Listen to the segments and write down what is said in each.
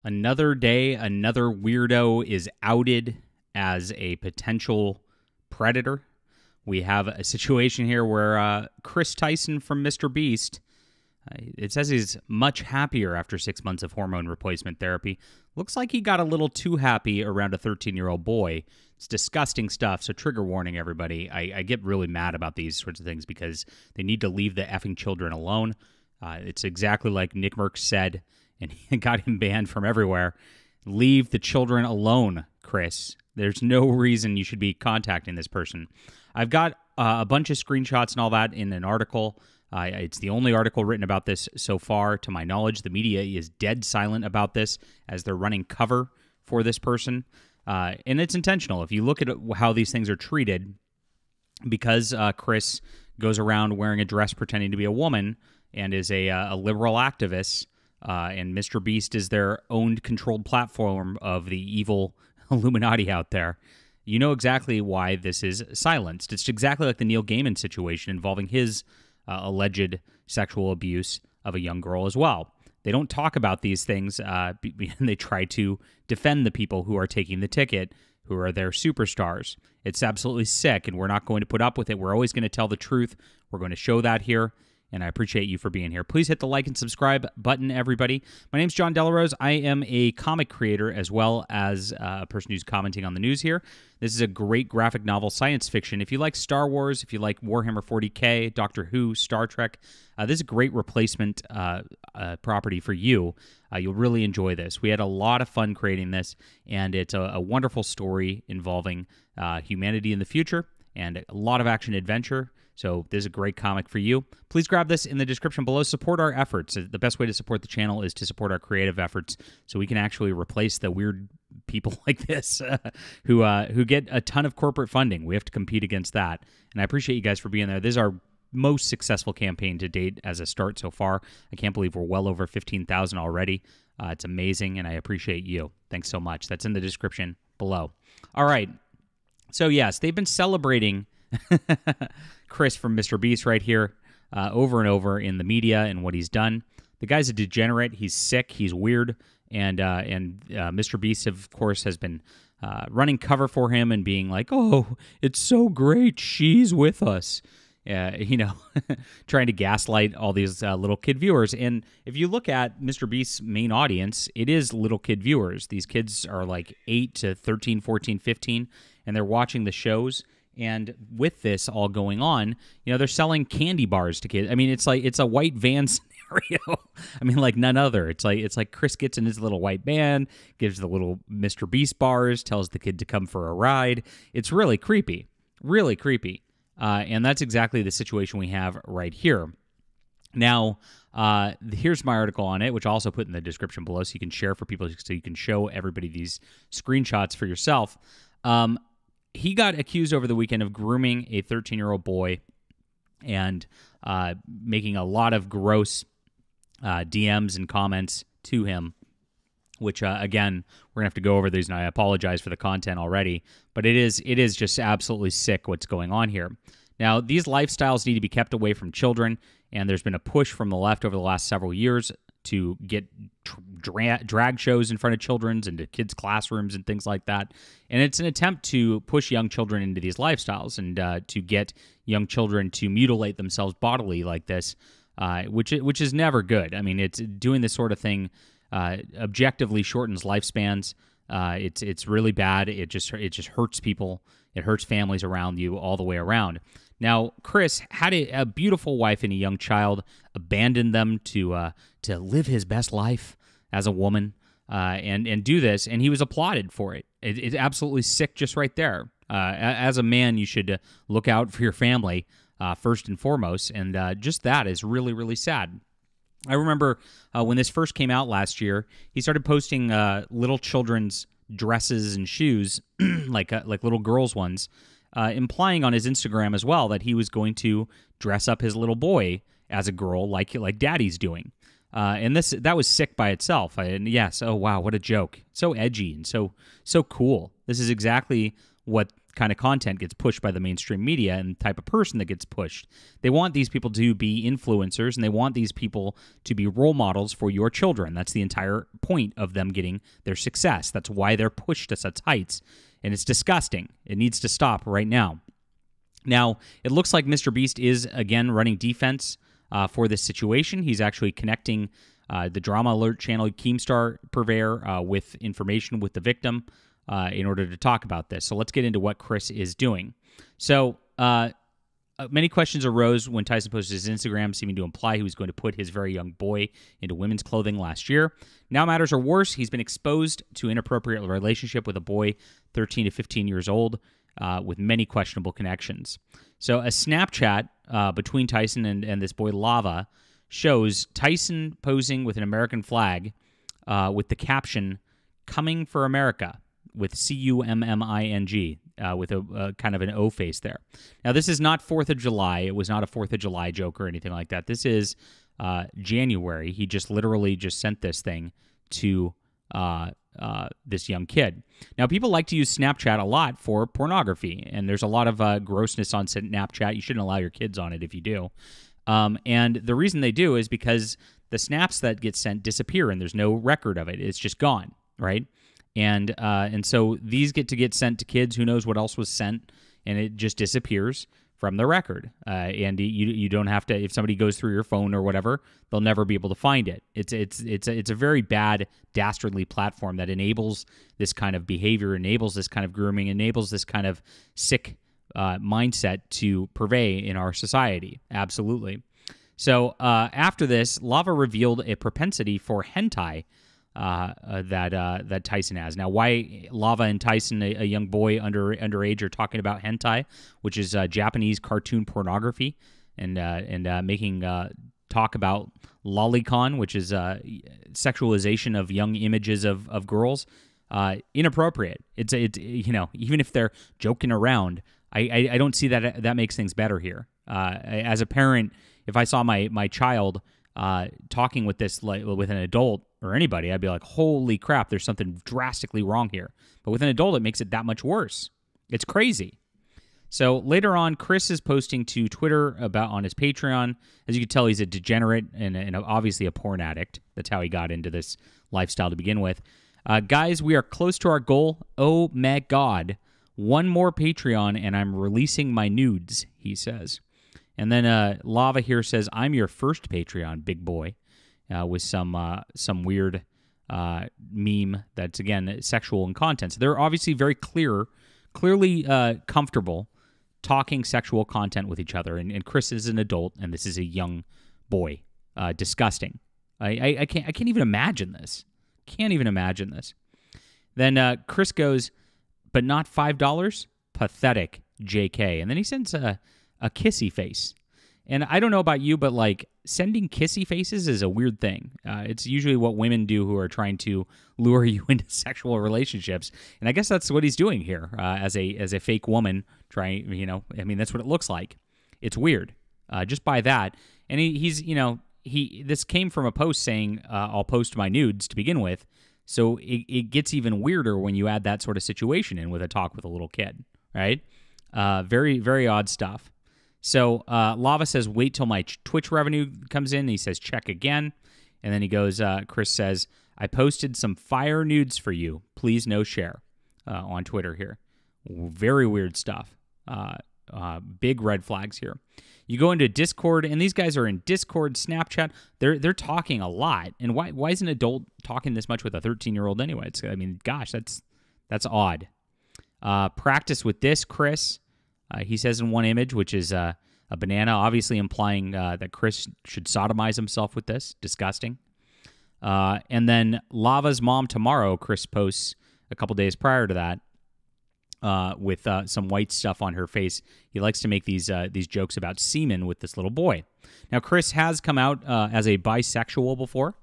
Another day, another weirdo is outed as a potential predator. We have a situation here where Chris Tyson from Mrbeast, it says he's much happier after 6 months of hormone replacement therapy. Looks like he got a little too happy around a 13-year-old boy. It's disgusting stuff, so trigger warning, everybody. I get really mad about these sorts of things because they need to leave the effing children alone. It's exactly like Nick Merck said, and he got him banned from everywhere. Leave the children alone, Chris. There's no reason you should be contacting this person. I've got a bunch of screenshots and all that in an article. It's the only article written about this so far. To my knowledge, the media is dead silent about this as they're running cover for this person. And it's intentional. If you look at how these things are treated, because Chris goes around wearing a dress pretending to be a woman and is a liberal activist, and Mrbeast is their owned, controlled platform of the evil Illuminati out there, you know exactly why this is silenced. It's exactly like the Neil Gaiman situation involving his alleged sexual abuse of a young girl as well. They don't talk about these things, and they try to defend the people who are taking the ticket, who are their superstars. It's absolutely sick, and we're not going to put up with it. We're always going to tell the truth. We're going to show that here, and I appreciate you for being here. Please hit the like and subscribe button, everybody. My name's John Delarose. I am a comic creator as well as a person who's commenting on the news here. This is a great graphic novel science fiction. If you like Star Wars, if you like Warhammer 40K, Doctor Who, Star Trek, this is a great replacement property for you. You'll really enjoy this. We had a lot of fun creating this, and it's a wonderful story involving humanity in the future and a lot of action-adventure. So this is a great comic for you. Please grab this in the description below. Support our efforts. The best way to support the channel is to support our creative efforts so we can actually replace the weird people like this who get a ton of corporate funding. We have to compete against that. And I appreciate you guys for being there. This is our most successful campaign to date as a start so far. I can't believe we're well over 15,000 already. It's amazing, and I appreciate you. Thanks so much. That's in the description below. All right. So, yes, they've been celebrating Chris from Mrbeast right here over and over in the media and what he's done. The guy's a degenerate. He's sick. He's weird. And Mrbeast, of course, has been running cover for him and being like, oh, it's so great. She's with us. Trying to gaslight all these little kid viewers. And if you look at Mrbeast's main audience, it is little kid viewers. These kids are like 8 to 13, 14, 15, and they're watching the shows. And with this all going on, they're selling candy bars to kids. I mean, it's a white van scenario. I mean, like none other. It's like Chris gets in his little white van, gives the little Mrbeast bars, tells the kid to come for a ride. It's really creepy, really creepy. And that's exactly the situation we have right here. Now, here's my article on it, which I'll also put in the description below so you can share for people, so you can show everybody these screenshots for yourself. He got accused over the weekend of grooming a 13-year-old boy and making a lot of gross DMs and comments to him, which, again, we're going to have to go over these, and I apologize for the content already, but it is just absolutely sick what's going on here. Now, these lifestyles need to be kept away from children, and there's been a push from the left over the last several years to get drag shows in front of children's into kids' classrooms and things like that. And it's an attempt to push young children into these lifestyles and to get young children to mutilate themselves bodily like this, which is never good. I mean, it's doing this sort of thing objectively shortens lifespans. It's really bad. It just hurts people. It hurts families around you all the way around. Now, Chris had a beautiful wife and a young child, abandoned them to live his best life as a woman and do this, and he was applauded for it. It's absolutely sick just right there. As a man, you should look out for your family first and foremost, and just that is really, really sad. I remember when this first came out last year, he started posting little children's dresses and shoes, like little girls' ones, implying on his Instagram as well that he was going to dress up his little boy as a girl like Daddy's doing. And that was sick by itself. And yes, oh wow, what a joke. So edgy and so cool. This is exactly what kind of content gets pushed by the mainstream media and the type of person that gets pushed. They want these people to be influencers, and they want these people to be role models for your children. That's the entire point of them getting their success. That's why they're pushed to such heights, and it's disgusting. It needs to stop right now. Now, it looks like Mrbeast is, again, running defense for this situation. He's actually connecting the Drama Alert channel, Keemstar Purveyor, with information with the victim in order to talk about this. So let's get into what Chris is doing. So many questions arose when Tyson posted his Instagram, seeming to imply he was going to put his very young boy into women's clothing last year. Now matters are worse. He's been exposed to inappropriate relationship with a boy 13 to 15 years old with many questionable connections. So a Snapchat between Tyson and this boy Lava shows Tyson posing with an American flag with the caption, "Coming for America," with C-U-M-M-I-N-G, with a kind of an O face there. Now, this is not 4th of July. It was not a 4th of July joke or anything like that. This is January. He just literally just sent this thing to this young kid. Now, people like to use Snapchat a lot for pornography, and there's a lot of grossness on Snapchat. You shouldn't allow your kids on it if you do. And the reason they do is because the snaps that get sent disappear, and there's no record of it. It's just gone, right? And so these get sent to kids. Who knows what else was sent, and it just disappears from the record. And you don't have to, if somebody goes through your phone or whatever, they'll never be able to find it. It's a very bad, dastardly platform that enables this kind of behavior, enables this kind of grooming, enables this kind of sick mindset to pervade in our society. Absolutely. So after this, Lava revealed a propensity for hentai that Tyson has. Now, why Lava and Tyson, a young boy underage, are talking about hentai, which is Japanese cartoon pornography, and making talk about lolicon, which is sexualization of young images of girls, inappropriate. It's even if they're joking around, I don't see that makes things better here. As a parent, if I saw my child talking with with an adult or anybody, I'd be like, holy crap, there's something drastically wrong here. But with an adult, it makes it that much worse. It's crazy. So later on, Chris is posting to Twitter on his Patreon. As you can tell, he's a degenerate and obviously a porn addict. That's how he got into this lifestyle to begin with. Guys, we are close to our goal. Oh my God. One more Patreon and I'm releasing my nudes, he says. And then Lava here says, I'm your first Patreon, big boy, with some weird meme that's, again, sexual in content. So they're obviously very clearly comfortable talking sexual content with each other. And Chris is an adult, and this is a young boy. Disgusting. I can't even imagine this. Can't even imagine this. Then Chris goes, but not $5? Pathetic, JK. And then he sends a kissy face. And I don't know about you, but like sending kissy faces is a weird thing. It's usually what women do who are trying to lure you into sexual relationships. And I guess that's what he's doing here as a fake woman trying, that's what it looks like. It's weird. Just by that. And this came from a post saying, I'll post my nudes to begin with. So it gets even weirder when you add that sort of situation in with a talk with a little kid, right? Very, very odd stuff. So Lava says, wait till my Twitch revenue comes in. He says, check again. And then he goes, Chris says, I posted some fire nudes for you. Please no share on Twitter here. Very weird stuff. Big red flags here. You go into Discord, and these guys are in Discord, Snapchat. They're talking a lot. And why is an adult talking this much with a 13-year-old anyway? Gosh, that's odd. Practice with this, Chris. He says in one image, which is a banana, obviously implying that Chris should sodomize himself with this. Disgusting. And then Lava's mom tomorrow, Chris posts a couple days prior to that, with some white stuff on her face. He likes to make these jokes about semen with this little boy. Now, Chris has come out as a bisexual before,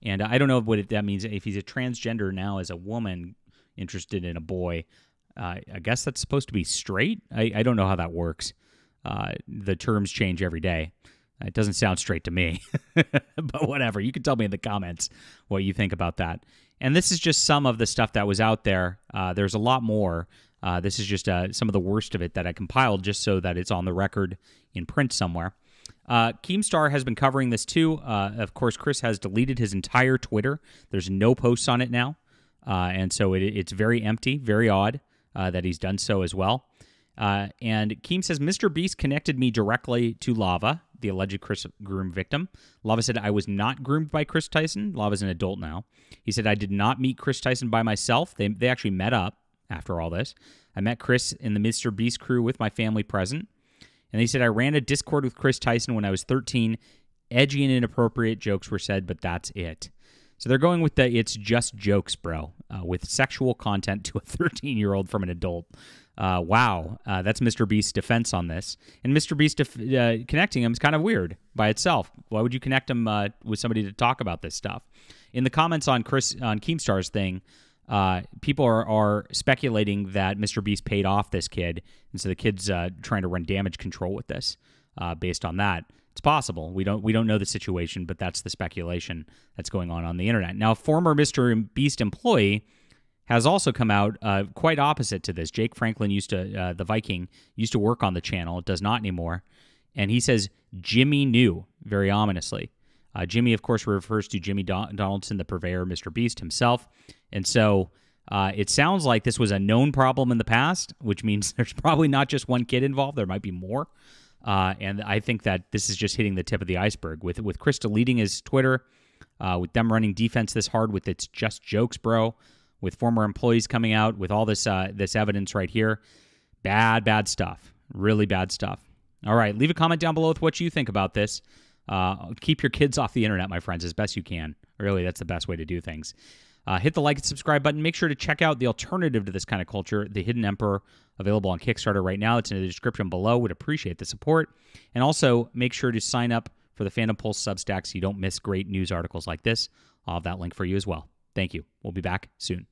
and I don't know what that means. If he's a transgender now as a woman interested in a boy, I guess that's supposed to be straight. I don't know how that works. The terms change every day. It doesn't sound straight to me, but whatever. You can tell me in the comments what you think about that. And this is just some of the stuff that was out there. There's a lot more. This is just some of the worst of it that I compiled just so that it's on the record in print somewhere. Keemstar has been covering this too. Of course, Chris has deleted his entire Twitter. There's no posts on it now. And so it's very empty, very odd that he's done so as well. And Keem says, Mrbeast connected me directly to Lava, the alleged Chris groom victim. Lava said, I was not groomed by Chris Tyson. Lava's an adult now. He said, I did not meet Chris Tyson by myself. They actually met up after all this. I met Chris in the Mrbeast crew with my family present. And he said, I ran a Discord with Chris Tyson when I was 13. Edgy and inappropriate jokes were said, but that's it. So they're going with the it's just jokes, bro, with sexual content to a 13-year-old from an adult. Wow, that's Mrbeast's defense on this. And Mrbeast connecting him is kind of weird by itself. Why would you connect him with somebody to talk about this stuff? In the comments on Keemstar's thing, people are speculating that Mrbeast paid off this kid, and so the kid's trying to run damage control with this. Based on that, it's possible. We don't know the situation, but that's the speculation that's going on the internet. Now, a former Mrbeast employee has also come out quite opposite to this. Jake Franklin the Viking, used to work on the channel. It does not anymore. And he says Jimmy knew, very ominously. Jimmy, of course, refers to Jimmy Donaldson, the purveyor of Mrbeast himself. And so it sounds like this was a known problem in the past, which means there's probably not just one kid involved. There might be more. And I think that this is just hitting the tip of the iceberg. With Chris deleting his Twitter, with them running defense this hard with it's just jokes, bro, with former employees coming out, with all this this evidence right here. Bad stuff. Really bad stuff. All right, leave a comment down below with what you think about this. Keep your kids off the internet, my friends, as best you can. Really, that's the best way to do things. Hit the like and subscribe button. Make sure to check out the alternative to this kind of culture, The Hidden Emperor, available on Kickstarter right now. It's in the description below. Would appreciate the support. And also, make sure to sign up for the Fandom Pulse Substack so you don't miss great news articles like this. I'll have that link for you as well. Thank you. We'll be back soon.